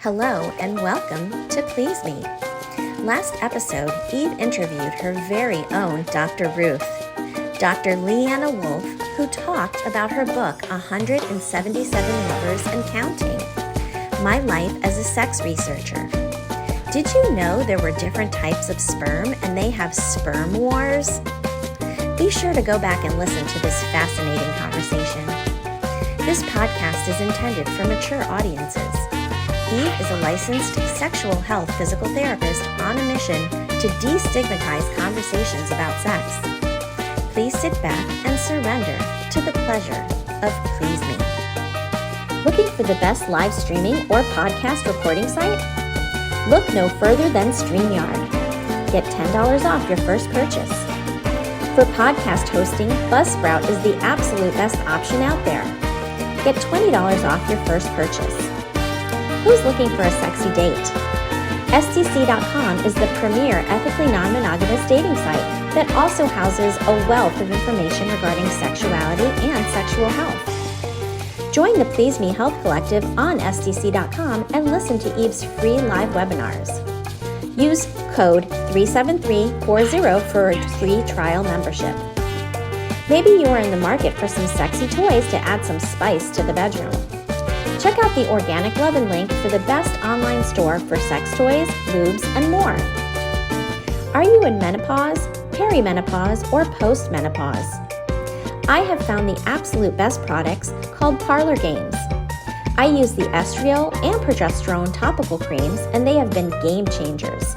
Hello and welcome to Please Me. Last episode, Eve interviewed her very own Dr. Ruth, Dr. Leanna Wolf, who talked about her book, 177 Lovers and Counting, My Life as a Sex Researcher. Did you know there were different types of sperm and they have sperm wars? Be sure to go back and listen to this fascinating conversation. This podcast is intended for mature audiences. Eve is a licensed sexual health physical therapist on a mission to destigmatize conversations about sex. Please sit back and surrender to the pleasure of Please Me. Looking for the best live streaming or podcast recording site? Look no further than StreamYard. Get $10 off your first purchase. For podcast hosting, Buzzsprout is the absolute best option out there. Get $20 off your first purchase. Who's looking for a sexy date? STC.com is the premier ethically non-monogamous dating site that also houses a wealth of information regarding sexuality and sexual health. Join the Please Me Health Collective on STC.com and listen to Eve's free live webinars. Use code 37340 for a free trial membership. Maybe you are in the market for some sexy toys to add some spice to the bedroom. Check out the Organic Lovin' link for the best online store for sex toys, lubes, and more. Are you in menopause, perimenopause, or postmenopause? I have found the absolute best products called Parlor Games. I use the estriol and progesterone topical creams, and they have been game changers.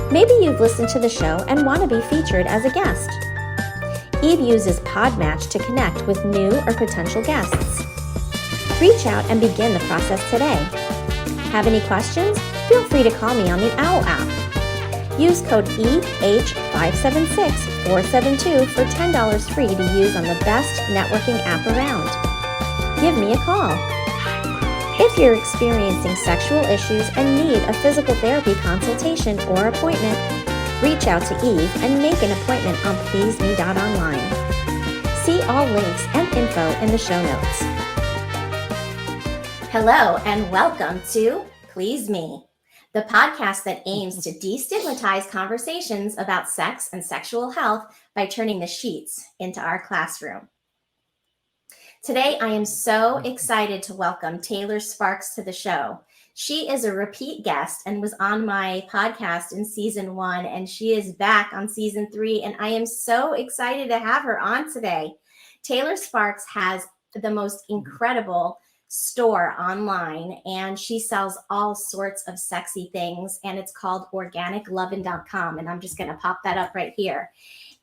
Maybe you've listened to the show and want to be featured as a guest. Eve uses Podmatch to connect with new or potential guests. Reach out and begin the process today. Have any questions? Feel free to call me on the OWL app. Use code EH576472 for $10 free to use on the best networking app around. Give me a call. If you're experiencing sexual issues and need a physical therapy consultation or appointment, reach out to Eve and make an appointment on pleaseme.online. See all links and info in the show notes. Hello and welcome to Please Me, the podcast that aims to destigmatize conversations about sex and sexual health by turning the sheets into our classroom. Today, I am so excited to welcome Taylor Sparks to the show. She is a repeat guest and was on my podcast in season 1, and she is back on season 3, and I am so excited to have her on today. Taylor Sparks has the most incredible store online, and she sells all sorts of sexy things, and it's called organiclovin.com, and I'm just going to pop that up right here.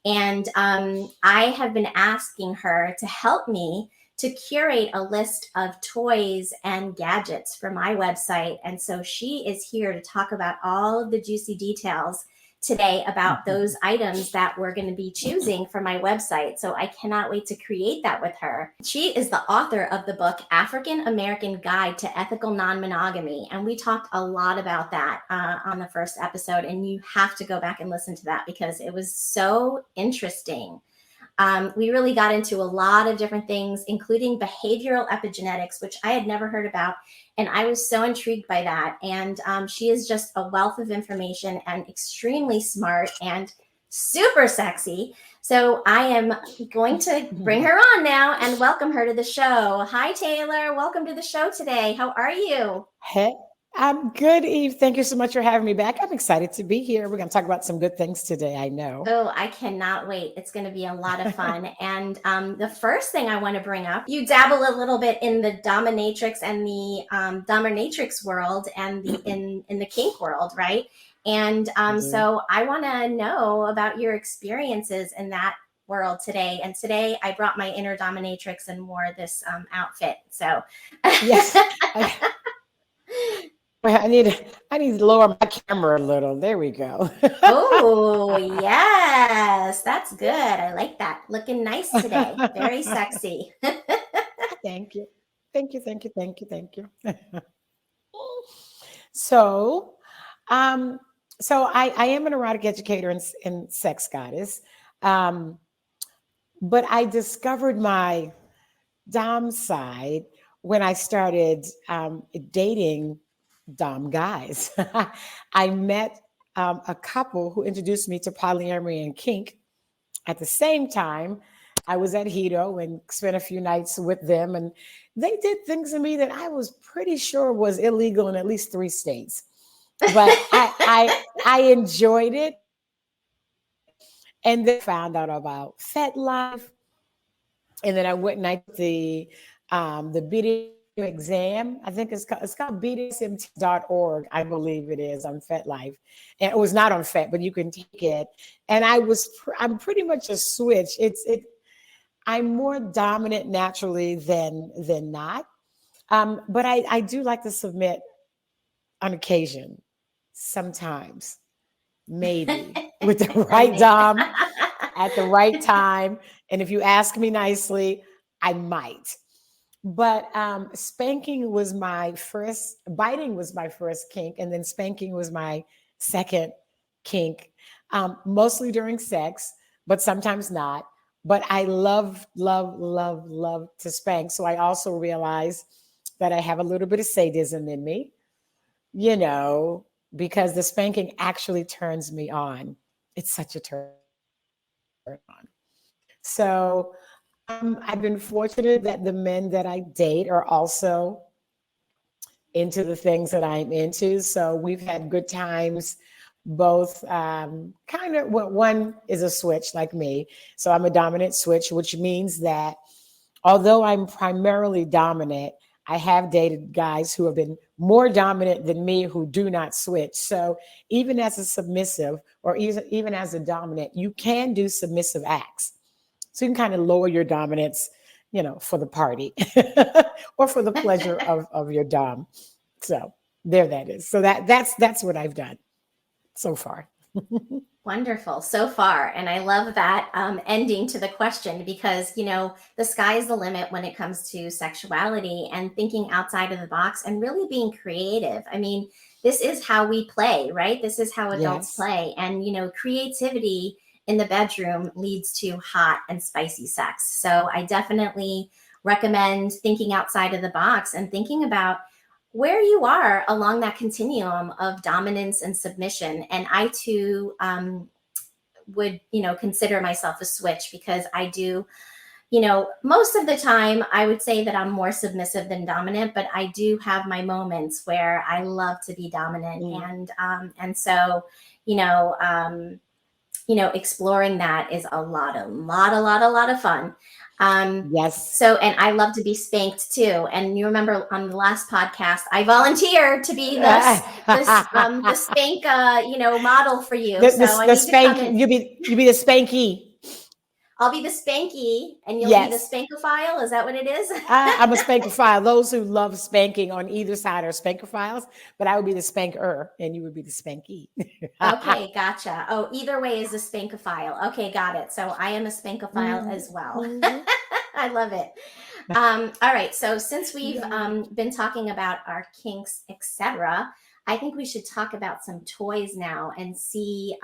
And I have been asking her to help me to curate a list of toys and gadgets for my website, and so she is here to talk about all of the juicy details today about those items that we're going to be choosing for my website. So I cannot wait to create that with her. She is the author of the book, African American Guide to Ethical Non-Monogamy. And we talked a lot about that on the first episode. And you have to go back and listen to that because it was so interesting. We really got into a lot of different things, including behavioral epigenetics, which I had never heard about. And I was so intrigued by that. And she is just a wealth of information and extremely smart and super sexy. So I am going to bring her on now and welcome her to the show. Hi, Taylor. Welcome to the show today. How are you? Hey, I'm good, Eve. Thank you so much for having me back. I'm excited to be here. We're going to talk about some good things today, I know. Oh, I cannot wait. It's going to be a lot of fun. And the first thing I want to bring up, you dabble a little bit in the dominatrix and the dominatrix world and the in the kink world, right? And so I want to know about your experiences in that world today. And today I brought my inner dominatrix and wore this outfit. So yes. I need to lower my camera a little. There we go. Oh, yes. That's good. I like that. Looking nice today. Very sexy. Thank you. So I am an erotic educator and sex goddess. But I discovered my dom side when I started dating Dom guys. I met a couple who introduced me to polyamory and kink. At the same time, I was at Hito and spent a few nights with them, and they did things to me that I was pretty sure was illegal in at least 3 states. But I enjoyed it, and then found out about FetLife, and then I went and I took the BDSM exam. I think it's called BDSM.org, I believe it is, on FetLife, and it was not on Fet, but you can take it. And I'm pretty much a switch. I'm more dominant naturally than not. But I do like to submit on occasion, sometimes, maybe with the right dom at the right time. And if you ask me nicely, I might. But biting was my first kink, and then spanking was my second kink, mostly during sex, but sometimes not. But I love, love, love, love to spank. So I also realize that I have a little bit of sadism in me, you know, because the spanking actually turns me on. It's such a turn on. So I've been fortunate that the men that I date are also into the things that I'm into. So we've had good times. Both kind of, well, one is a switch like me. So I'm a dominant switch, which means that although I'm primarily dominant, I have dated guys who have been more dominant than me who do not switch. So even as a submissive or even as a dominant, you can do submissive acts. So you can kind of lower your dominance, for the party or for the pleasure of your dom. So there that is. So that's what I've done so far. Wonderful so far. And I love that ending to the question because, the sky is the limit when it comes to sexuality and thinking outside of the box and really being creative. I mean, this is how we play, right? This is how adults Yes. play. And, creativity in the bedroom leads to hot and spicy sex. So I definitely recommend thinking outside of the box and thinking about where you are along that continuum of dominance and submission. And I too would, consider myself a switch because I do, most of the time I would say that I'm more submissive than dominant, but I do have my moments where I love to be dominant. And so, you know, um, exploring that is a lot of fun. Yes. So, and I love to be spanked too. And you remember on the last podcast, I volunteered to be the spank, model for you. So I The need to come spank, in. you be the spanky. I'll be the spanky and you'll be the Yes. spankophile. Is that what it is? I'm a spankophile. Those who love spanking on either side are spankophiles, but I would be the spanker and you would be the spanky. Okay, gotcha. Oh, either way is a spankophile. Okay, got it. So I am a spankophile Mhm, as well. mhm. I love it. All right. So since we've Yeah. been talking about our kinks, etc., I think we should talk about some toys now and see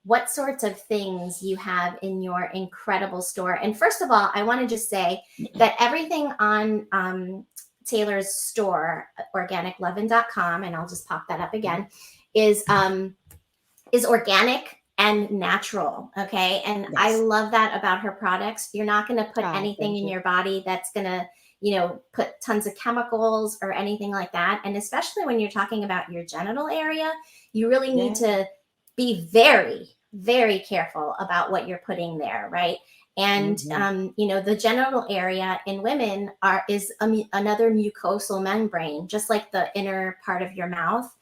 what sorts of things you have in your incredible store. And first of all, I want to just say that everything on Taylor's store, organiclovin.com, and I'll just pop that up again, is organic and natural. Okay. And I Yes. love that about her products. You're not going to put Ah, anything thank in you. your body that's going to, put tons of chemicals or anything like that. And especially when you're talking about your genital area, you really need Yeah. to be very, very careful about what you're putting there. Right. And, Hmm. the genital area in women is another mucosal membrane, just like the inner part of your mouth,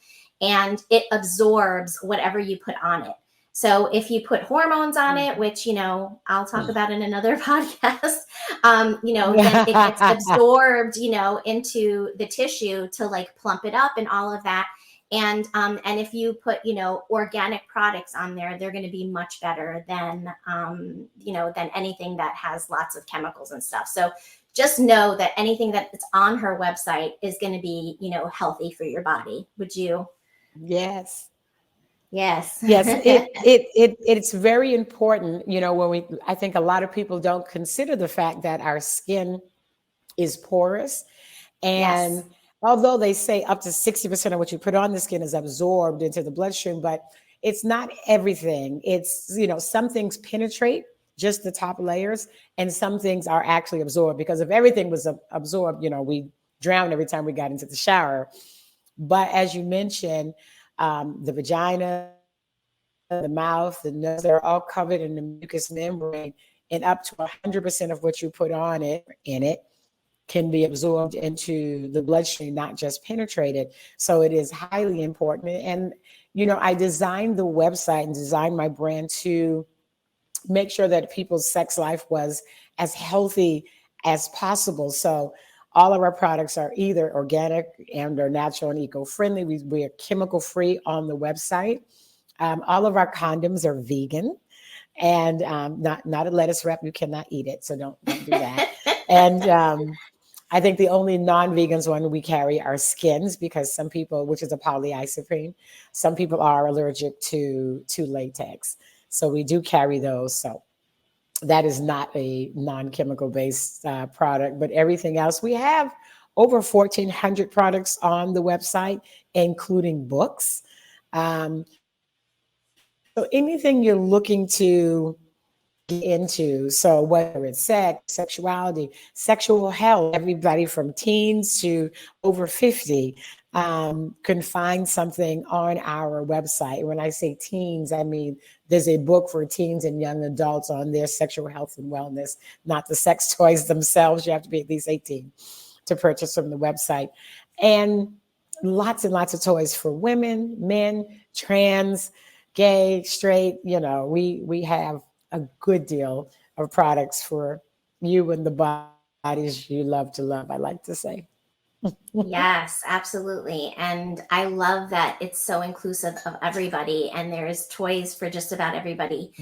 and it absorbs whatever you put on it. So if you put hormones on it, which, I'll talk about in another podcast, then it gets absorbed, into the tissue to like plump it up and all of that. And if you put, organic products on there, they're going to be much better than anything that has lots of chemicals and stuff. So just know that anything that's on her website is going to be, healthy for your body. Would you? Yes. Yes. Yes, it's very important, I think a lot of people don't consider the fact that our skin is porous, Yes. and although they say up to 60% of what you put on the skin is absorbed into the bloodstream, but it's not everything. It's, some things penetrate just the top layers, and some things are actually absorbed, because if everything was absorbed, we drown every time we got into the shower. But as you mentioned, the vagina, the mouth, the nose, they're all covered in the mucous membrane, and up to 100% of what you put on it in it can be absorbed into the bloodstream, not just penetrated. So it is highly important. And, I designed the website and designed my brand to make sure that people's sex life was as healthy as possible. So all of our products are either organic and or natural and eco-friendly. We are chemical free on the website. All of our condoms are vegan, and not a lettuce wrap. You cannot eat it, so don't do that. And I think the only non-vegans one we carry are skins, because some people, which is a polyisoprene, some people are allergic to latex. So we do carry those. So that is not a non-chemical based product, but everything else, we have over 1,400 products on the website, including books. So anything you're looking to get into, so whether it's sex, sexuality, sexual health, everybody from teens to over 50 can find something on our website. When I say teens, I mean there's a book for teens and young adults on their sexual health and wellness, not the sex toys themselves. You have to be at least 18 to purchase from the website. And lots and lots of toys for women, men, trans, gay, straight. We have a good deal of products for you and the bodies you love to love, I like to say. Yes, absolutely. And I love that it's so inclusive of everybody, and there's toys for just about everybody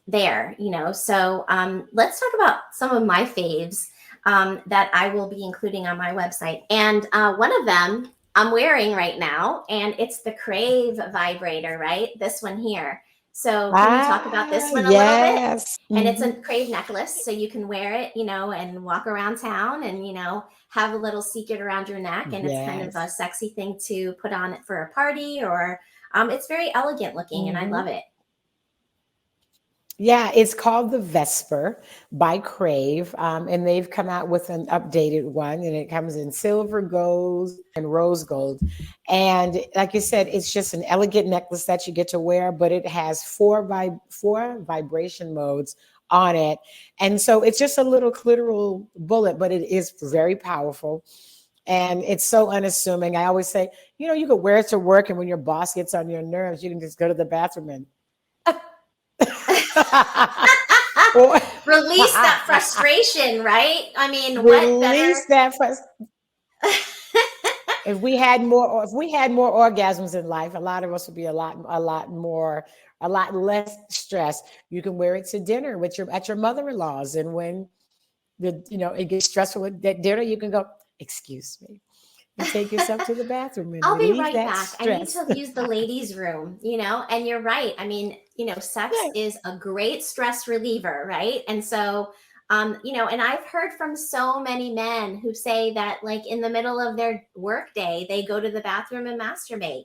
there, So let's talk about some of my faves that I will be including on my website. And one of them I'm wearing right now, and it's the Crave vibrator, right? This one here. So can you talk about this one a little bit? Yes. And it's a Crave necklace, so you can wear it, and walk around town and, have a little secret around your neck. And it's kind of a sexy thing to put on it for a party, or it's very elegant looking, and I love it. Yeah, it's called the Vesper by Crave, and they've come out with an updated one, and it comes in silver, gold, and rose gold. And like you said, it's just an elegant necklace that you get to wear, but it has four vibration modes on it, and so it's just a little clitoral bullet, but it is very powerful. And it's so unassuming. I always say, you could wear it to work, and when your boss gets on your nerves, you can just go to the bathroom and release that frustration, right? I mean, release that frustration. If we had more orgasms in life, a lot of us would be a lot less stressed. You can wear it to dinner at your mother-in-law's, and when it gets stressful at dinner, you can go, excuse me. You take yourself to the bathroom and I'll be relieve right that back. stress. I need to use the ladies' room, and you're right. I mean, sex is a great stress reliever, right? And so, and I've heard from so many men who say that, like, in the middle of their workday, they go to the bathroom and masturbate,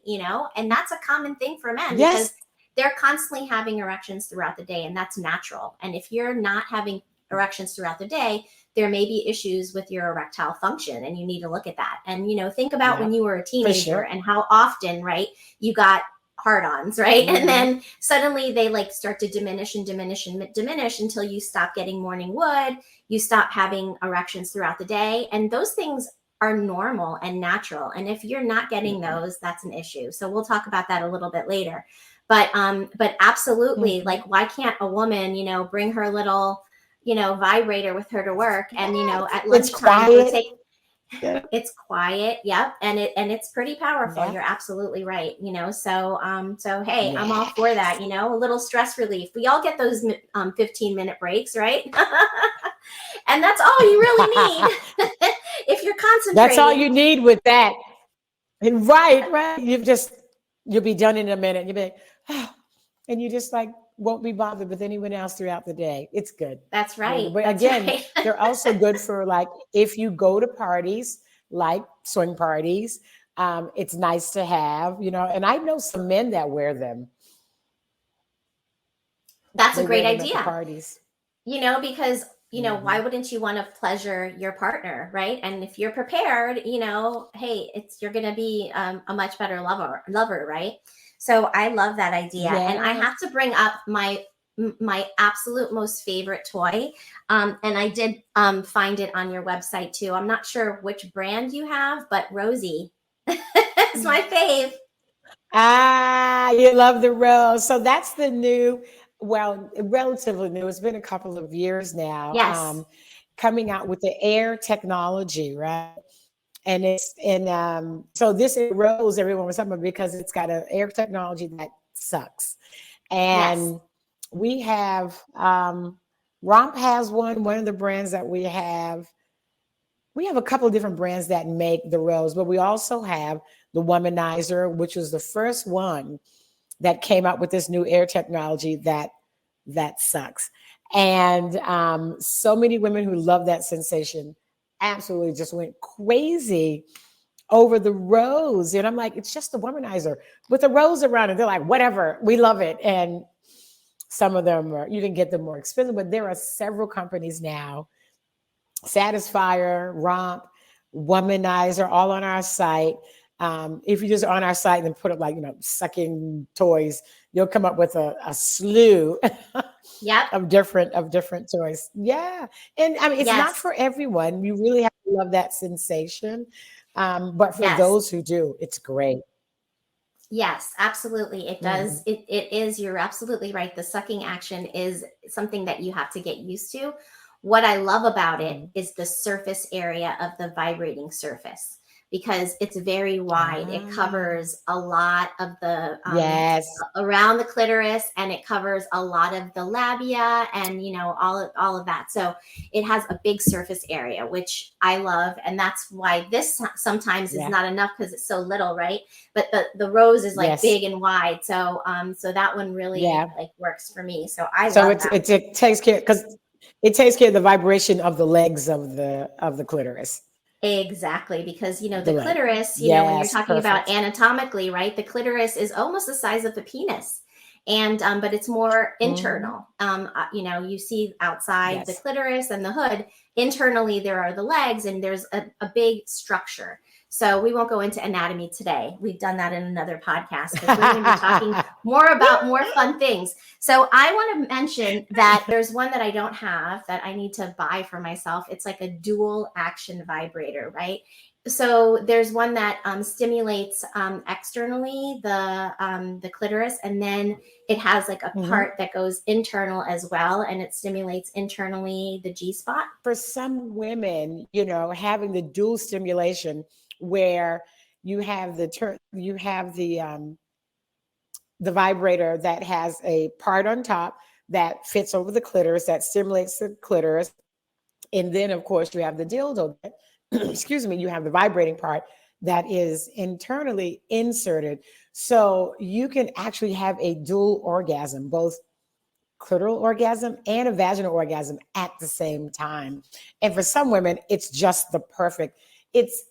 and that's a common thing for men because they're constantly having erections throughout the day, and that's natural. And if you're not having erections throughout the day, there may be issues with your erectile function, and you need to look at that. And, think about when you were a teenager and how often, right, you got hard-ons, right? And then suddenly they start to diminish and diminish and diminish until you stop getting morning wood, you stop having erections throughout the day. And those things are normal and natural. And if you're not getting those, that's an issue. So we'll talk about that a little bit later. But absolutely, why can't a woman, bring her little, vibrator with her to work, and at lunchtime it's quiet. Yep. And it's pretty powerful. You're absolutely right. So hey, I'm all for that, a little stress relief. We all get those 15-minute breaks, right? And that's all you really need. If you're concentrating. That's all you need with that. Right. You'll be done in a minute. You'll be like, oh, and you just won't be bothered with anyone else throughout the day. It's good. That's right. But again, they're also good for if you go to parties, like swing parties. It's nice to have, and I know some men that wear them. That's a They wear great them at the idea. parties. Because why Hmm. wouldn't you want to pleasure your partner, right? And if you're prepared, hey, you're going to be a much better lover, right? So I love that idea, and I Yes. have to bring up my absolute most favorite toy, and I did find it on your website too. I'm not sure which brand you have, but Rosie is my fave. Ah, you love the rose. So that's the new, well, relatively new. It's been a couple of years now. Yes, Coming out with the air technology, right? And it's in so this is rose everyone was talking about because it's got an air technology that sucks. yes, And we have Romp has one of the brands that we have a couple of different brands that make the rose, but we also have the womanizer, which was the first one that came out with this new air technology that sucks. And so many women who love that sensation absolutely just went crazy over the rose. And I'm like, it's just a womanizer with a rose around it. They're like, whatever, we love it. And some of them you can get them more expensive, but there are several companies now, Satisfier, Romp, Womanizer, all on our site. If you just on our site and put up like, sucking toys, you'll come up with a slew yep, of different toys. Yeah. And I mean, it's not yes, for everyone. You really have to love that sensation. But for yes. those who do, it's great. Yes, absolutely. It does. Mhm. It is, you're absolutely right. The sucking action is something that you have to get used to. What I love about it Mhm. is the surface area of the vibrating surface, because it's very wide. It Ah, covers a lot of the yes. around the clitoris, and it covers a lot of the labia, and all of that. So it has a big surface area, which I love, and that's why this sometimes is Yeah. not enough because it's so little, right? But the rose is like Yes. big and wide, so that one really Yeah. like works for me. So I So love it's that. it takes care because it takes care of the vibration of the legs of the clitoris. Exactly, because The the leg. clitoris, when you're Yes, talking about perfect. anatomically, right? The clitoris is almost the size of the penis, and but it's more Mhm. internal. You see outside the Yes. clitoris and the hood. Internally, there are the legs, and there's a big structure. So we won't go into anatomy today. We've done that in another podcast because we're going to be talking more about more fun things. So I want to mention that there's one that I don't have that I need to buy for myself. It's like a dual action vibrator, right? So there's one that stimulates externally the clitoris, and then it has like a Mhm. part that goes internal as well, and it stimulates internally the G spot. For some women, having the dual stimulation where you have the vibrator that has a part on top that fits over the clitoris that stimulates the clitoris. And then, of course, you have the dildo. Excuse me, you have the vibrating part that is internally inserted. So you can actually have a dual orgasm, both clitoral orgasm and a vaginal orgasm at the same time. And for some women, it's just the perfect. It's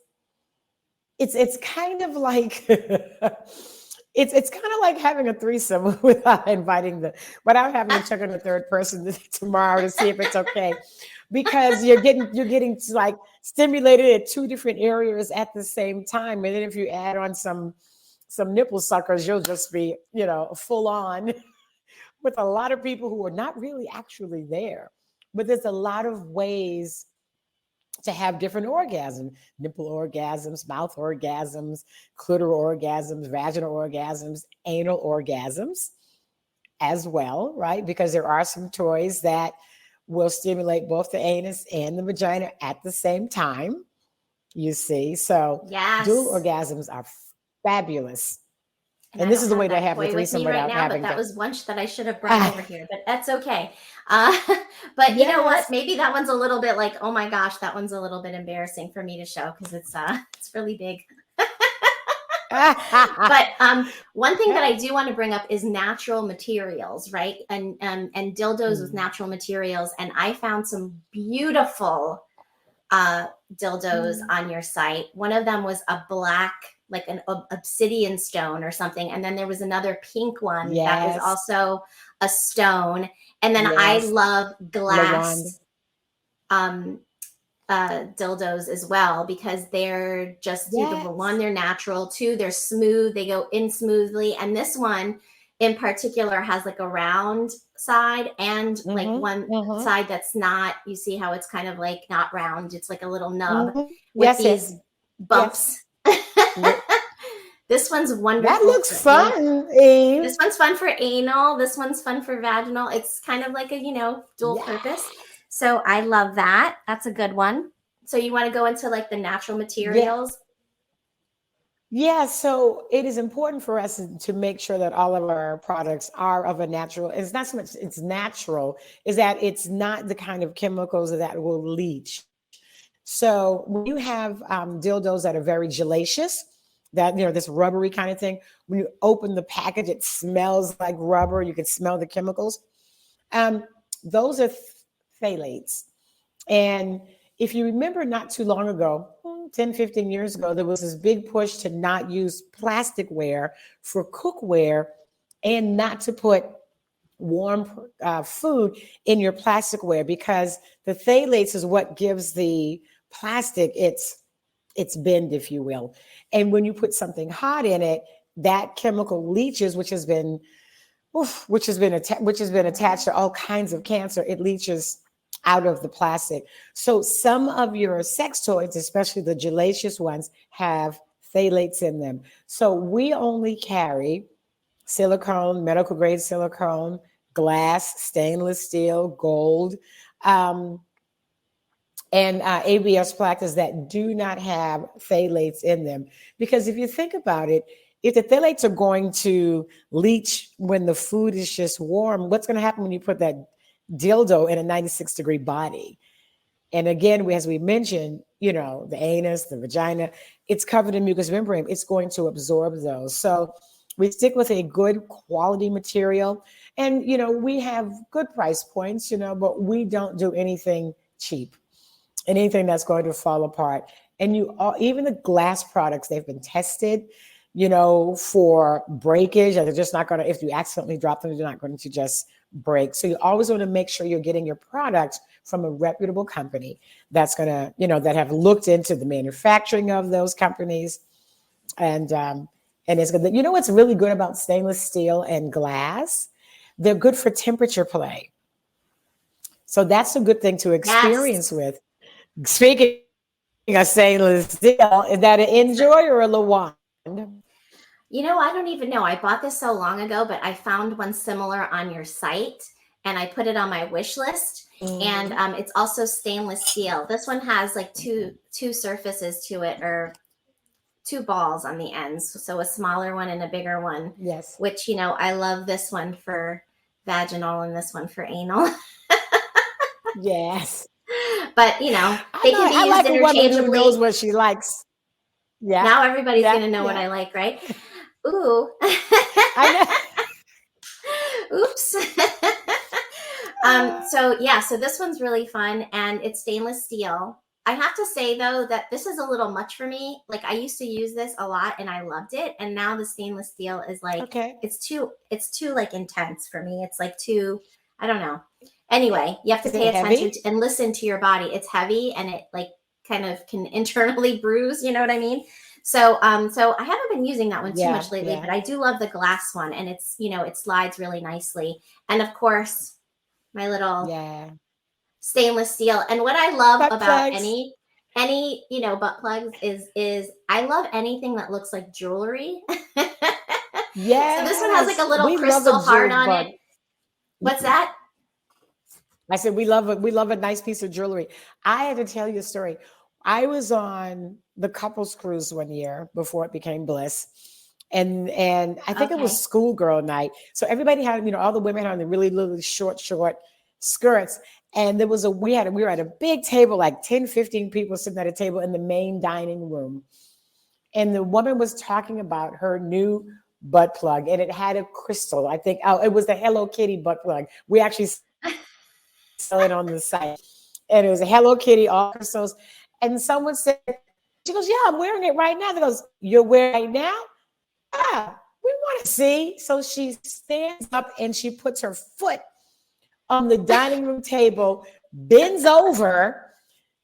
it's kind of like it's kind of like having a threesome without having to check on the third person tomorrow to see if it's okay, because you're getting like stimulated at two different areas at the same time, and then if you add on some nipple suckers, you'll just be full on with a lot of people who are not really actually there. But there's a lot of ways to have different orgasms: nipple orgasms, mouth orgasms, clitoral orgasms, vaginal orgasms, anal orgasms as well, right? Because there are some toys that will stimulate both the anus and the vagina at the same time, you see. So dual Yes. orgasms are fabulous. And And I this don't is the have way to that have the toy with threesome me right without now, but having that to. was one that I should have brought over Ah, here, but that's okay. Uh, but you know what? yes. Maybe that one's a little bit like, oh my gosh, that one's a little bit embarrassing for me to show because it's really big. But one thing that I do want to bring up is natural materials, right? And dildos with Mm. natural materials. And I found some beautiful uh, dildos on your site. One of them was a black, like an obsidian stone or something. And then there was another pink one that was Yes. also a stone. And then I Yes. love Lawanda. glass um, dildos as well because they're just beautiful. One, Yes. they're natural. Two, they're smooth. They go in smoothly. And this one in particular has like a round side and like Mm-hmm. one Mm-hmm. side that's not. You see how it's kind of like not round. It's like a little nub Mm-hmm. with Yes, yes. these Yes. bumps. Li- This one's That wonderful looks for anal. fun, Eve. This one's fun for anal. This one's fun for vaginal. It's kind of like a, dual Yeah. purpose. So I love that. That's a good one. So you want to go into like the natural Yeah. materials? Yeah, so it is important for us to make sure that all of our products are of a natural. It's not so much it's natural, is that it's not the kind of chemicals that will leach. So when you have dildos that are very gelacious, that this rubbery kind of thing, when you open the package, it smells like rubber. You can smell the chemicals. Um, those are phthalates. And if you remember not too long ago, 10, 15 years ago, there was this big push to not use plasticware for cookware and not to put warm food in your plasticware because the phthalates is what gives the plastic its bend, if you will. And when you put something hot in it, that chemical leaches, which has been attached to all kinds of cancer. It leaches out of the plastic. So some of your sex toys, especially the gelacious ones, have phthalates in them. So we only carry silicone, medical grade silicone, glass, stainless steel, gold, um, and ABS plaques that do not have phthalates in them. Because if you think about it, if the phthalates are going to leach when the food is just warm, what's going to happen when you put that dildo in a 96-degree body? And again, as we mentioned, the anus, the vagina, it's covered in mucous membrane. It's going to absorb those. So we stick with a good quality material. And, we have good price points, but we don't do anything cheap and anything that's going to fall apart. And even the glass products, they've been tested, for breakage. And they're just not going to, if you accidentally drop them, they're not going to just break. So you always want to make sure you're getting your product from a reputable company that's going to, that have looked into the manufacturing of those companies. And it's good. What's really good about stainless steel and glass? They're good for temperature play. So that's a good thing to Yes. experience with. Speaking of stainless steel, is that an Enjoy or a Lawand? I don't even know. I bought this so long ago, but I found one similar on your site and I put it on my wish list. And Mm-hmm. it's also stainless steel. This one has like two surfaces to it, or two balls on the ends. So a smaller one and a bigger one, Yes. which, I love this one for vaginal and this one for anal. Yes. But, I they know. can I be used like a woman who knows interchangeably. what she likes. Yeah. Now everybody's Yeah. going to know what Yeah. I like, right? Ooh. I know. Oops. So this one's really fun and it's stainless steel. I have to say though that this is a little much for me. Like I used to use this a lot and I loved it. And now the stainless steel is like Okay. it's too like intense for me. It's like too, I don't know. Anyway, you have to Is it pay attention heavy? and listen to your body. It's heavy and it like kind of can internally bruise, you know what I mean? So I haven't been using that one too Yeah. much lately, Yeah. but I do love the glass one and it slides really nicely. And of course, my little Yeah. stainless steel. And what I love Butt about plugs. any butt plugs is I love anything that looks like jewelry. So this one has like a Yes. little We love a crystal heart jeweled on it. bug. What's that? I said we love a nice piece of jewelry. I had to tell you a story. I was on the couples cruise one year before it became Bliss. And I think it was Okay. schoolgirl night. So everybody had, all the women had the really short skirts. And there was we were at a big table, like 10, 15 people sitting at a table in the main dining room. And the woman was talking about her new butt plug and it had a crystal. I think, oh, it was the Hello Kitty butt plug. We actually sell it on the site. And it was a Hello Kitty, all crystals. And someone said, she goes, yeah, I'm wearing it right now. They goes, you're wearing it right now? Yeah, we want to see. So she stands up and she puts her foot on the dining room table, bends over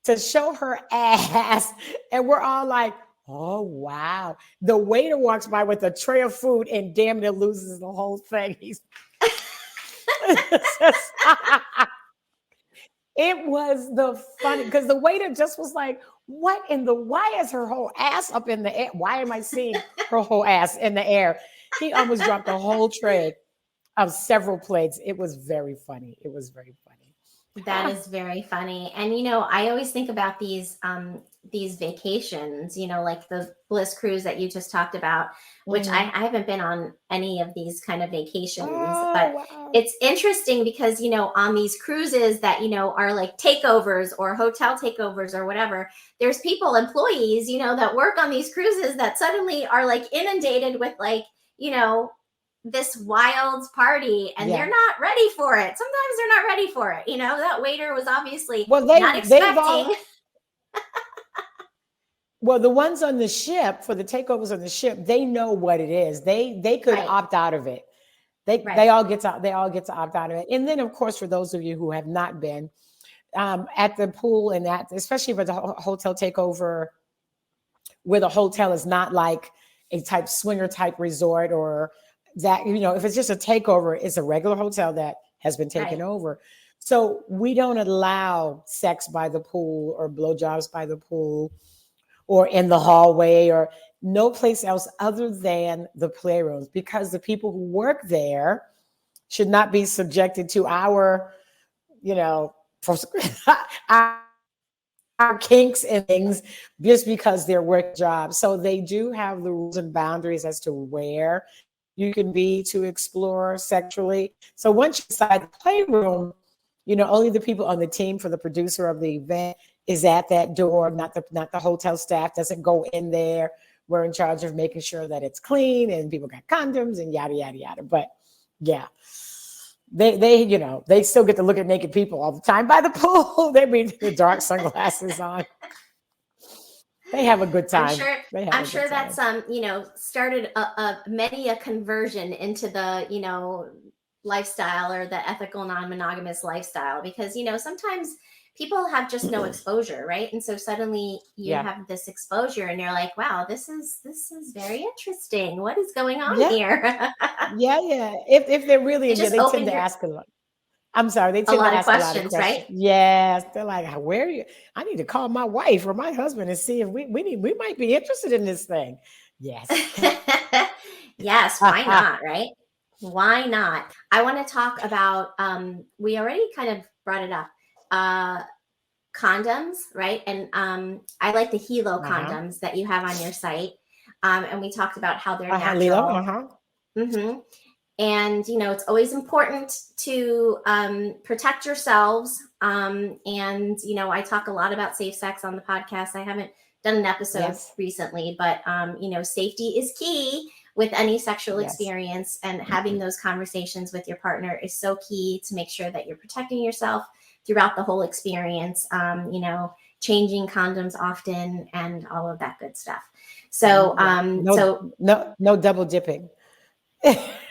to show her ass. And we're all like, oh, wow. The waiter walks by with a tray of food and damn it loses the whole thing. It was the funny because the waiter just was like, what in the, why is her whole ass up in the air? Why am I seeing her whole ass in the air? He almost dropped the whole tray of several plates. It was very funny. It was very funny. That is very funny. And you know, I always think about these vacations, you know, like the Bliss cruise that you just talked about, which I haven't been on any of these kind of vacations, but Wow. it's interesting because, you know, on these cruises that, you know, are like takeovers or hotel takeovers or whatever, there's people, employees, you know, that work on these cruises that suddenly are like inundated with like, you know, this wild party and they're not ready for it. Sometimes they're not ready for it. You know, that waiter was obviously Well, not they've expecting. all, well, the ones on the ship for the takeovers on the ship, they know what it is. They could Right. opt out of it. They all get to opt out of it. And then of course, for those of you who have not been at the pool and that, especially for the hotel takeover, where the hotel is not like a type swinger type resort or that, you know, if it's just a takeover, it's a regular hotel that has been taken over. So we don't allow sex by the pool or blowjobs by the pool or in the hallway or no place else other than the playrooms, because the people who work there should not be subjected to our, you know, our kinks and things just because they're work jobs. So they do have the rules and boundaries as to where you can be to explore sexually. So once you decide the playroom, you know, only the people on the team for the producer of the event is at that door, not the hotel staff doesn't go in there. We're in charge of making sure that it's clean and people got condoms and yada yada yada. But yeah. They you know, they still get to look at naked people all the time by the pool. They mean the dark sunglasses on. They have a good time. I'm sure that's you know, started many a conversion into the, you know, lifestyle or the ethical non-monogamous lifestyle, because, you know, sometimes people have just no exposure, right? And so suddenly you have this exposure and you're like, wow, this is very interesting. What is going on here? Yeah. If they're really, they tend to ask a lot. I'm sorry, they tend to ask a lot of questions. Right? Yes, they're like, where are you? I need to call my wife or my husband and see if we might be interested in this thing. Yes. Yes, why not, right? Why not? I want to talk about we already kind of brought it up. Condoms, right? And I like the Hilo condoms that you have on your site. And we talked about how they're natural. And, you know, it's always important to protect yourselves. And, you know, I talk a lot about safe sex on the podcast. I haven't done an episode recently, but, you know, safety is key with any sexual experience, and having those conversations with your partner is so key to make sure that you're protecting yourself throughout the whole experience, you know, changing condoms often and all of that good stuff. So, no double dipping.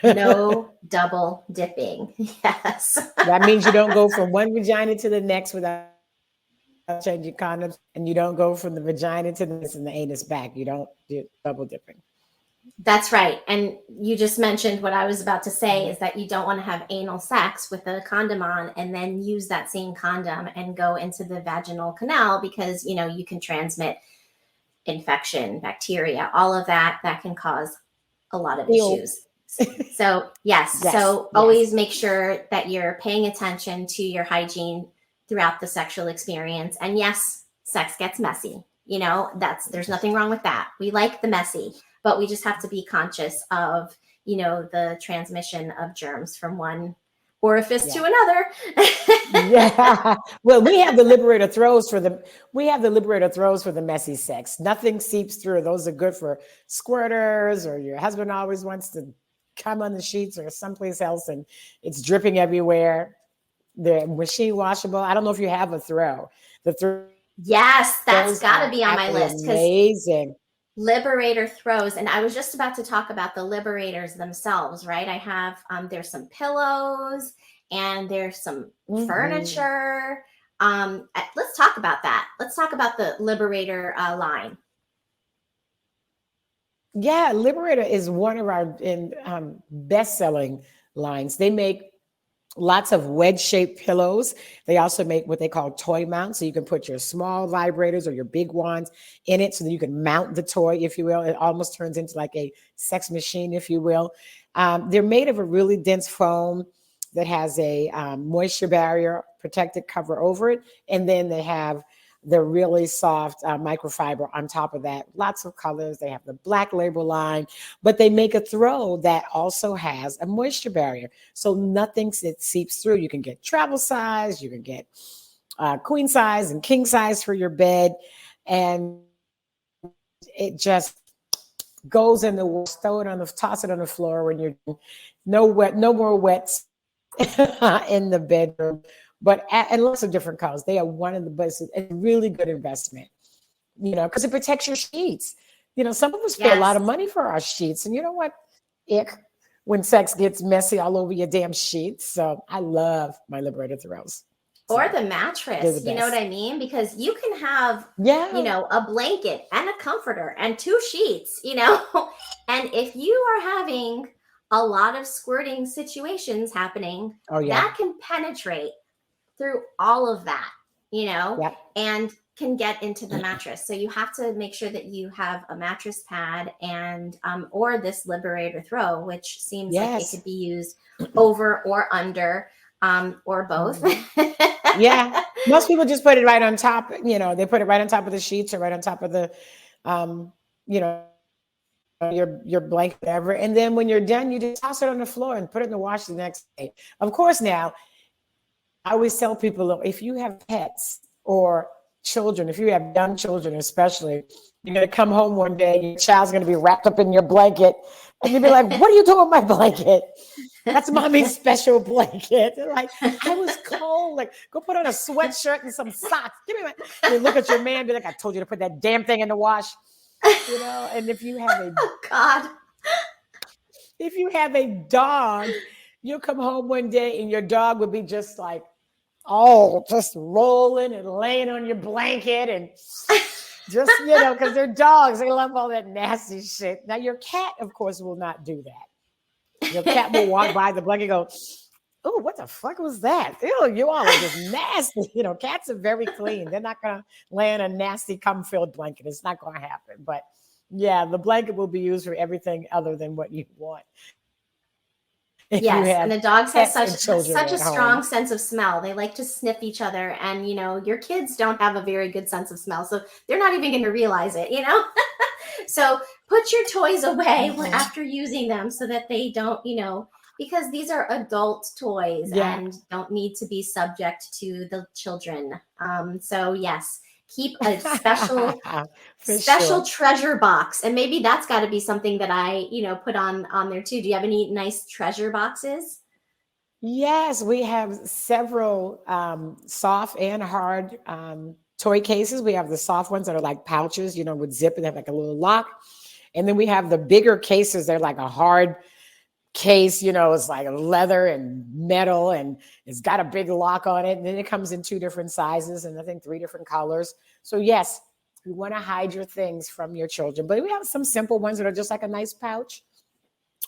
No double dipping. Yes. That means you don't go from one vagina to the next without changing condoms, and you don't go from the vagina to this and the anus back. You don't do double dipping. That's right. And you just mentioned what I was about to say, is that you don't want to have anal sex with a condom on and then use that same condom and go into the vaginal canal, because, you know, you can transmit infection, bacteria, all of that can cause a lot of issues. So yes. Always make sure that you're paying attention to your hygiene throughout the sexual experience. And yes, sex gets messy. You know, there's nothing wrong with that. We like the messy, but we just have to be conscious of, you know, the transmission of germs from one orifice to another. Well, we have the liberator throws for the messy sex. Nothing seeps through. Those are good for squirters, or your husband always wants to come on the sheets or someplace else and it's dripping everywhere. They're machine washable. I don't know if you have a throw. The Yes, that's Those got to are be on my absolutely list because amazing. Liberator throws, and I was just about to talk about the Liberators themselves, right? I have there's some pillows and there's some Mhm. furniture. Let's talk about that. Let's talk about the Liberator line. Yeah, Liberator is one of our best-selling lines. They make lots of wedge-shaped pillows. They also make what they call toy mounts, so you can put your small vibrators or your big ones in it, so that you can mount the toy, if you will. It almost turns into like a sex machine, if you will. They're made of a really dense foam that has a moisture barrier protected cover over it, and then they have the really soft microfiber on top of that. Lots of colors. They have the black label line, but they make a throw that also has a moisture barrier. So nothing that seeps through. You can get travel size, you can get queen size and king size for your bed. And it just goes in the wash, throw it on the, toss it on the floor when you're no wet, no more wets in the bedroom. But and lots of different colors. They are one of the best. It's a really good investment, because it protects your sheets. Some of us pay a lot Yes. of money for our sheets, and you know what? Ick when sex gets messy all over your damn sheets. So I love my Liberator throws. Or So the they're the mattress, you know what best. I mean? Because you can have, Yeah. a blanket and a comforter and two sheets, and if you are having a lot of squirting situations happening, Oh yeah. that can penetrate through all of that, Yeah. and can get into the mattress. So you have to make sure that you have a mattress pad and or this Liberator throw, which seems like it Yes. could be used over or under or both. Mhm. Yeah. Most people just put it right on top. They put it right on top of the sheets or right on top of the, um, you know, your blanket, whatever. And then when you're done, you just toss it on the floor and put it in the wash the next day. Of course, now I always tell people, look, if you have pets or children, if you have young children especially, you're going to come home one day, your child's going to be wrapped up in your blanket, and you'll be like, what are you doing with my blanket? That's mommy's special blanket. They're like, I was cold. Like, go put on a sweatshirt and some socks. Give me my. They look at your man, be like, I told you to put that damn thing in the wash. And Oh God. if you have a dog, you'll come home one day and your dog would be just like, oh, just rolling and laying on your blanket and just, because they're dogs. They love all that nasty shit. Now, your cat, of course, will not do that. Your cat will walk by the blanket and go, oh, what the fuck was that? Ew, you all are just nasty. Cats are very clean. They're not going to lay on a nasty cum-filled blanket. It's not going to happen. But yeah, the blanket will be used for everything other than what you want if you Yes, and have the dogs have pets such and children such a at strong home. sense of smell. They like to sniff each other, and your kids don't have a very good sense of smell, so they're not even going to realize it. So put your toys away Mhm. after using them so that they don't, because these are adult toys Yeah. and don't need to be subject to the children. So yes, keep a special For special sure. treasure box, and maybe that's got to be something that I put on there too. Do you have any nice treasure boxes? Yes, we have several soft and hard toy cases. We have the soft ones that are like pouches, with zip and they have like a little lock. And then we have the bigger cases. They're like a hard case, it's like leather and metal and it's got a big lock on it. And then it comes in 2 different sizes and I think 3 different colors. So, yes, you want to hide your things from your children. But we have some simple ones that are just like a nice pouch.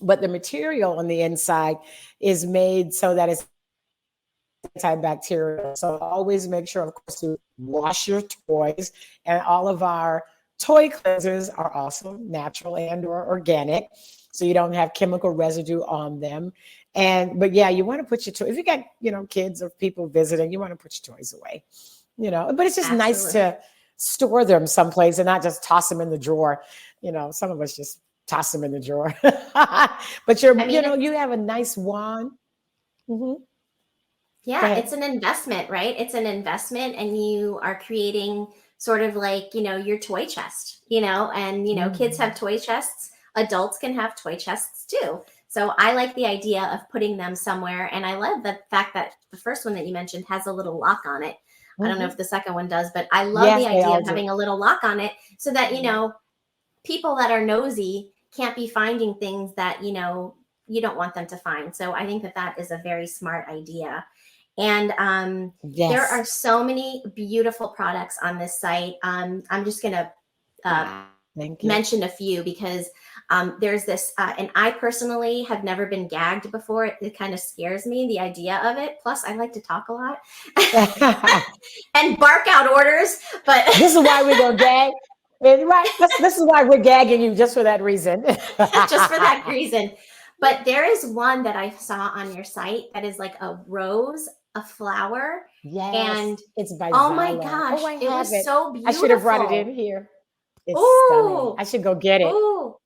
But the material on the inside is made so that it's antibacterial. So always make sure, of course, to wash your toys. And all of our toy cleansers are also natural and or organic. So you don't have chemical residue on them. But yeah, you want to put your toys, if you got, kids or people visiting, you want to put your toys away, but it's just nice Absolutely. to store them someplace and not just toss them in the drawer. Some of us just toss them in the drawer. But I mean, you have a nice wand. Mhm. Go yeah, it's ahead. an investment, right? It's an investment, and you are creating sort of like, your toy chest, and, kids have Mhm. toy chests, adults can have toy chests too. So I like the idea of putting them somewhere. And I love the fact that the first one that you mentioned has a little lock on it. I don't know if the second one does, but I love Yes, the they idea all of do. having a little lock on it so that, people that are nosy can't be finding things that, you don't want them to find. So I think that that is a very smart idea. And there Yes. are so many beautiful products on this site. I'm just going to Thank you. mention a few because there's this, and I personally have never been gagged before. It kind of scares me, the idea of it. Plus, I like to talk a lot and bark out orders. But This is why we're going to gag. Right. This is why we're gagging you, just for that reason. just for that reason. But there is one that I saw on your site that is like a rose, a flower, Yes, and it's by oh my Zalo. gosh, Oh, I it have was it. so I should have brought it beautiful. in here. It's stunning. Ooh, I should go get it. ooh,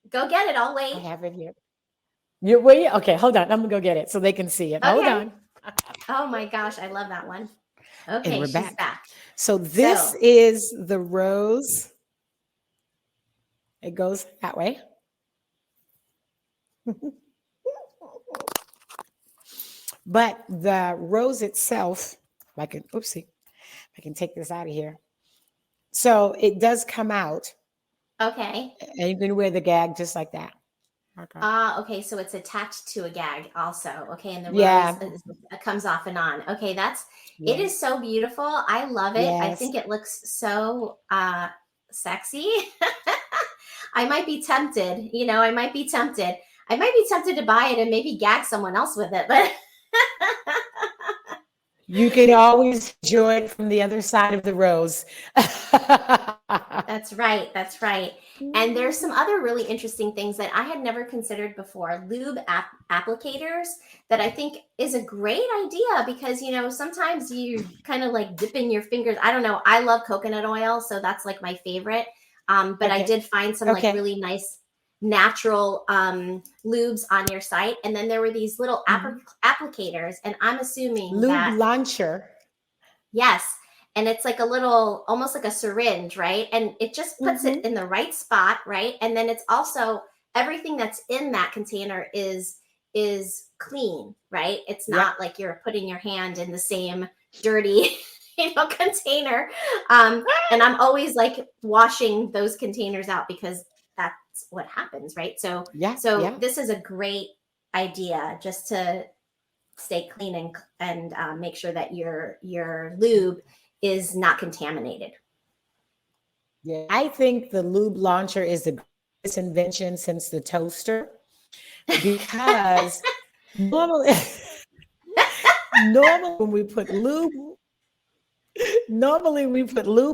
go get it. I'll I wait. have it here. You wait. Okay, hold on. I'm gonna go get it so they can see it. Hold Okay. on. Oh my gosh, I love that one. And Okay, we're she's back. back. So this is the rose. It goes that way. But the rose itself, I can, oopsie, I can take this out of here. So it does come out, Okay. and you can wear the gag just like that. Okay. Okay, so it's attached to a gag also. Okay, and the Yeah. rose comes off and on. Okay, it Yeah. is so beautiful. I love it. I Yes. think it looks so sexy. I might be tempted, I might be tempted. I might be tempted to buy it and maybe gag someone else with it, but You can always enjoy it from the other side of the rose. That's right. That's right. And there's some other really interesting things that I had never considered before. Lube applicators that I think is a great idea because, sometimes you kind of like dipping your fingers. I don't know. I love coconut oil, so that's like my favorite. But I Okay. did find some like really nice natural lubes on your site. And then there were these little applicators. And I'm assuming Lube launcher. yes. And it's like a little, almost like a syringe, right? And it just puts it in the right spot, right? And then it's also everything that's in that container is clean, right? It's not like you're putting your hand in the same dirty, container. And I'm always like washing those containers out because that's what happens, right? So this is a great idea just to stay clean and make sure that your lube is not contaminated. Yeah, I think the lube launcher is the greatest invention since the toaster because normally when we put lube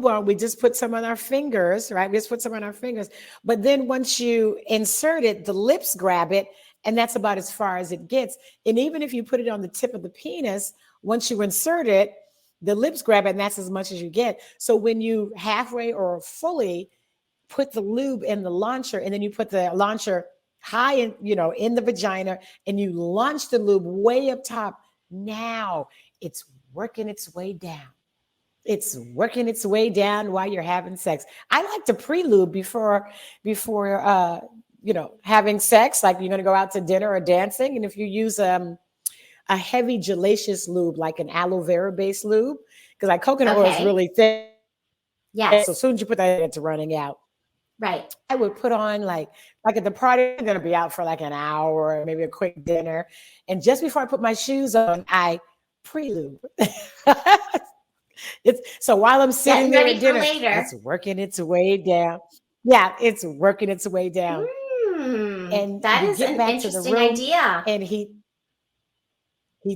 on, we just put some on our fingers, right? We just put some on our fingers. But then once you insert it, the lips grab it, and that's about as far as it gets. And even if you put it on the tip of the penis, once you insert it, the lips grab it, and that's as much as you get. So when you halfway or fully put the lube in the launcher, and then you put the launcher high in, in the vagina, and you launch the lube way up top, now it's working its way down. It's working its way down while you're having sex. I like to pre-lube before having sex, like you're going to go out to dinner or dancing. And if you use a heavy gelacious lube, like an aloe vera based lube, because like coconut oil is really thick. Yes. So as soon as you put that in, it's running out. Right. I would put on like at the party, I'm going to be out for like an hour, maybe a quick dinner. And just before I put my shoes on, I pre-lube. So while I'm sitting there at dinner, it's working its way down. Yeah, it's working its way down. And that is an interesting idea. And he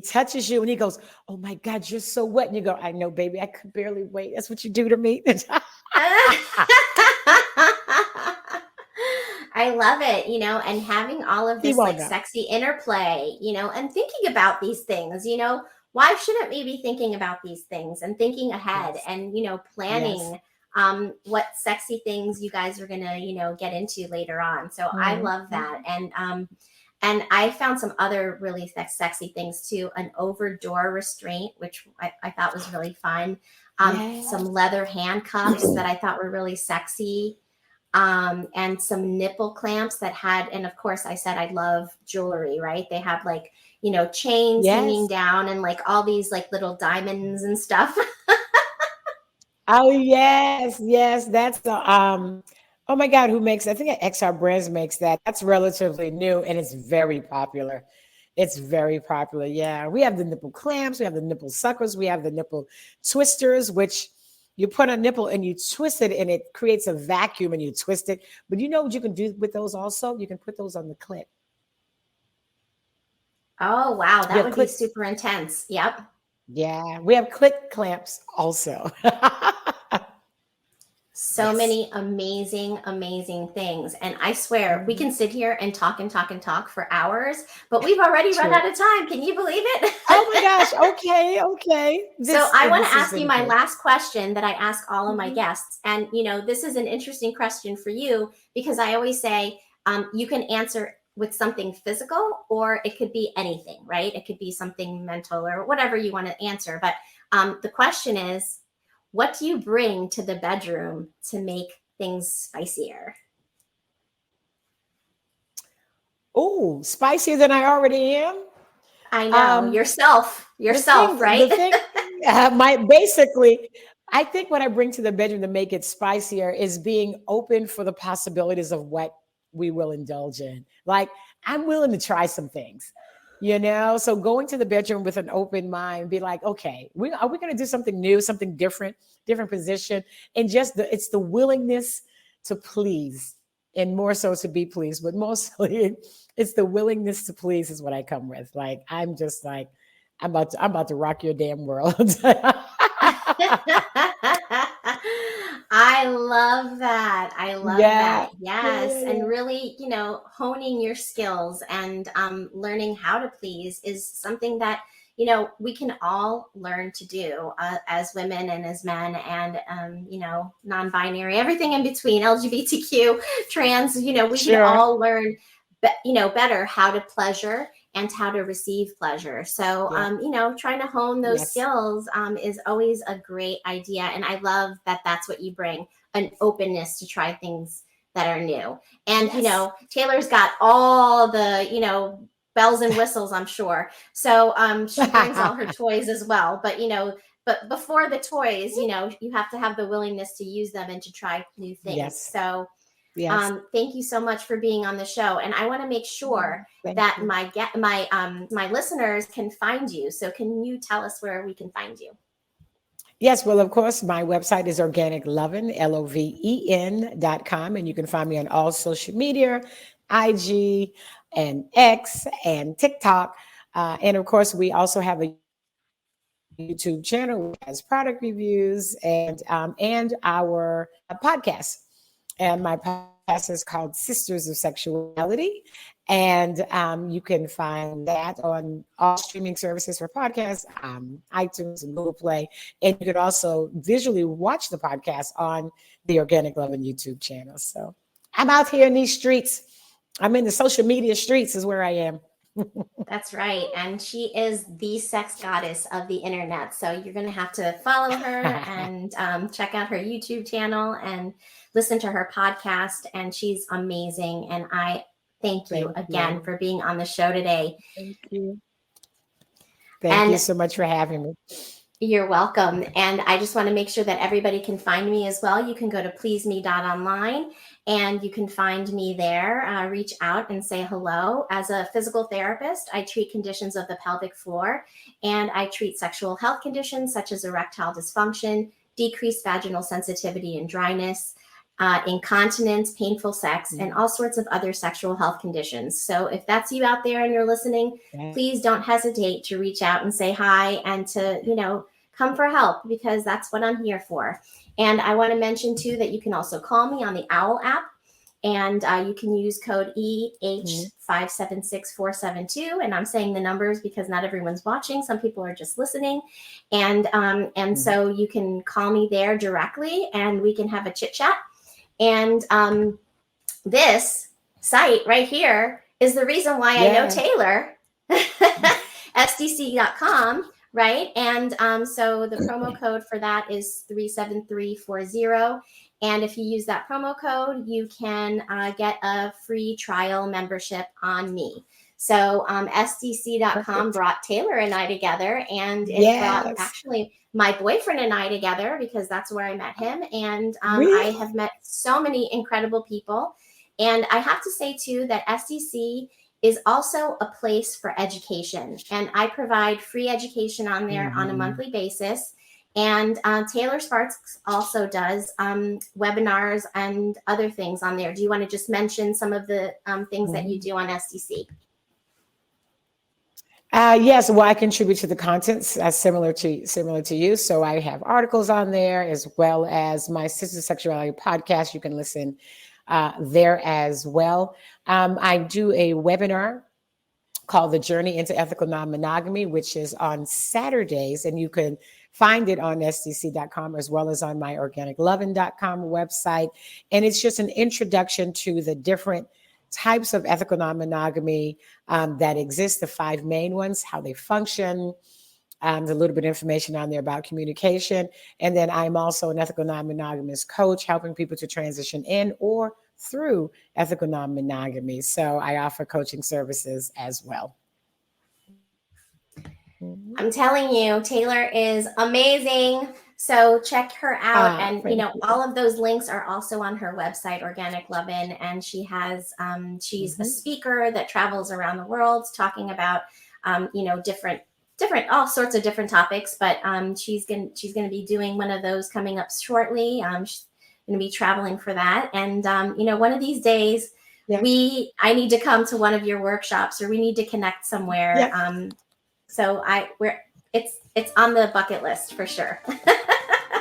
touches you and he goes, "Oh my God, you're so wet." And you go, "I know, baby, I could barely wait." That's what you do to me. I love it, and having all of this like sexy interplay, and thinking about these things, why shouldn't we be thinking about these things and thinking ahead and, planning what sexy things you guys are going to, get into later on. So I love that. And I found some other really sexy things too. An over door restraint, which I thought was really fun. Some leather handcuffs that I thought were really sexy. And some nipple clamps that had, and of course I said, I love jewelry, right? They have like, chains hanging down and like all these like little diamonds and stuff. Oh yes, yes. That's the oh my God, who makes I think XR Brands makes that. That's relatively new and it's very popular. It's very popular. Yeah. We have the nipple clamps, we have the nipple suckers, we have the nipple twisters, which you put a nipple and you twist it and it creates a vacuum and you twist it. But you know what you can do with those also? You can put those on the clit. Oh, wow. We That have would be clit, super intense. Yep. yeah, we have clit clamps also. So Yes. many amazing, amazing things. And I swear we Mhm. can sit here and talk and talk and talk for hours, but we've already run True. out of time. Can you believe it? Oh my gosh. Okay. Okay. So I want to This is ask you my interesting. last question that I ask all of my Mhm. guests. And, this is an interesting question for you because I always say you can answer with something physical or it could be anything, right? It could be something mental or whatever you want to answer. But the question is, what do you bring to the bedroom to make things spicier? Oh, spicier than I already am. I know Um, yourself, right? the thing, my basically, I think what I bring to the bedroom to make it spicier is being open for the possibilities of what we will indulge in. Like I'm willing to try some things, So going to the bedroom with an open mind, be like, okay, are we going to do something new, something different, different position, and just it's the willingness to please, and more so to be pleased, but mostly it's the willingness to please is what I come with. Like I'm just like I'm about to rock your damn world. I love that. I love Yeah. that. Yeah, Yes. yeah, And yeah. really, honing your skills and learning how to please is something that, we can all learn to do as women and as men and, non binary, everything in between, LGBTQ, trans, we could Sure. all learn, better how to pleasure and how to receive pleasure. So, Yeah. trying to hone those Yes. skills is always a great idea. And I love that that's what you bring, an openness to try things that are new. And, Yes. Taylor's got all the, bells and whistles, I'm sure. So she brings all her toys as well. But before the toys, you have to have the willingness to use them and to try new things. Yes. So Yes. thank you so much for being on the show, and I want to make sure Thank that you. my listeners can find you. So, can you tell us where we can find you? Yes, well, of course, my website is organicloven, LOVEN.com, and you can find me on all social media, IG and X and TikTok. And of course, we also have a YouTube channel which has product reviews and our podcast. And my podcast is called Sisters of Sexuality. And you can find that on all streaming services for podcasts, iTunes and Google Play. And you could also visually watch the podcast on the Organic Love and YouTube channel. So I'm out here in these streets. I'm in the social media streets, is where I am. That's right. And she is the sex goddess of the internet. So you're going to have to follow her and check out her YouTube channel and listen to her podcast. And she's amazing. And I thank you Thank again you. for being on the show today. Thank you. Thank you And so much for having me. you're welcome. And I just want to make sure that everybody can find me as well. You can go to pleaseme.online and you can find me there. Reach out and say hello. As a physical therapist, I treat conditions of the pelvic floor and I treat sexual health conditions such as erectile dysfunction, decreased vaginal sensitivity and dryness, incontinence, painful sex, and all sorts of other sexual health conditions. So if that's you out there and you're listening, please don't hesitate to reach out and say hi and to, come for help because that's what I'm here for. And I want to mention too that you can also call me on the OWL app and you can use code EH576472. And I'm saying the numbers because not everyone's watching. Some people are just listening. And so you can call me there directly and we can have a chit chat. And this site right here is the reason why I know Taylor, SDC.com, right? And so the promo code for that is 37340. And if you use that promo code, you can get a free trial membership on me. So SDC.com brought Taylor and I together, and it brought Yes. actually my boyfriend and I together, because that's where I met him. And Really? I have met so many incredible people. And I have to say, too, that SDC is also a place for education. And I provide free education on there on a monthly basis. And Taylor Sparks also does webinars and other things on there. Do you want to just mention some of the things that you do on SDC? Yes, well, I contribute to the contents similar to you. So I have articles on there, as well as my Sister Sexuality podcast. You can listen there as well. I do a webinar called The Journey into Ethical Non-Monogamy, which is on Saturdays, and you can find it on SDC.com as well as on my organiclovin.com website. And it's just an introduction to the different types of ethical non-monogamy that exist, the 5 main ones, how they function. There's a little bit of information on there about communication. And then I'm also an ethical non-monogamous coach, helping people to transition in or through ethical non-monogamy. So I offer coaching services as well. I'm telling you, Taylor is amazing. So check her out. And, all of those links are also on her website, Organic Lovin'. And she has, she's a speaker that travels around the world talking about, different, all sorts of different topics. But she's going to be doing one of those coming up shortly. She's going to be traveling for that. And, one of these days, I need to come to one of your workshops, or we need to connect somewhere. Yeah. So it's on the bucket list for sure.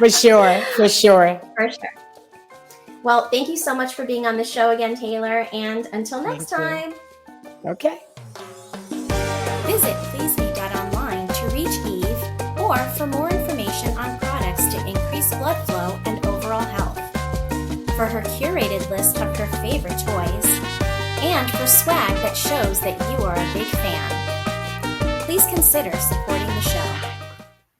For sure. Well, thank you so much for being on the show again, Taylor. And until next time. Okay. Visit pleaseme.online to reach Eve, or for more information on products to increase blood flow and overall health. For her curated list of her favorite toys, and for swag that shows that you are a big fan. Please consider supporting the show.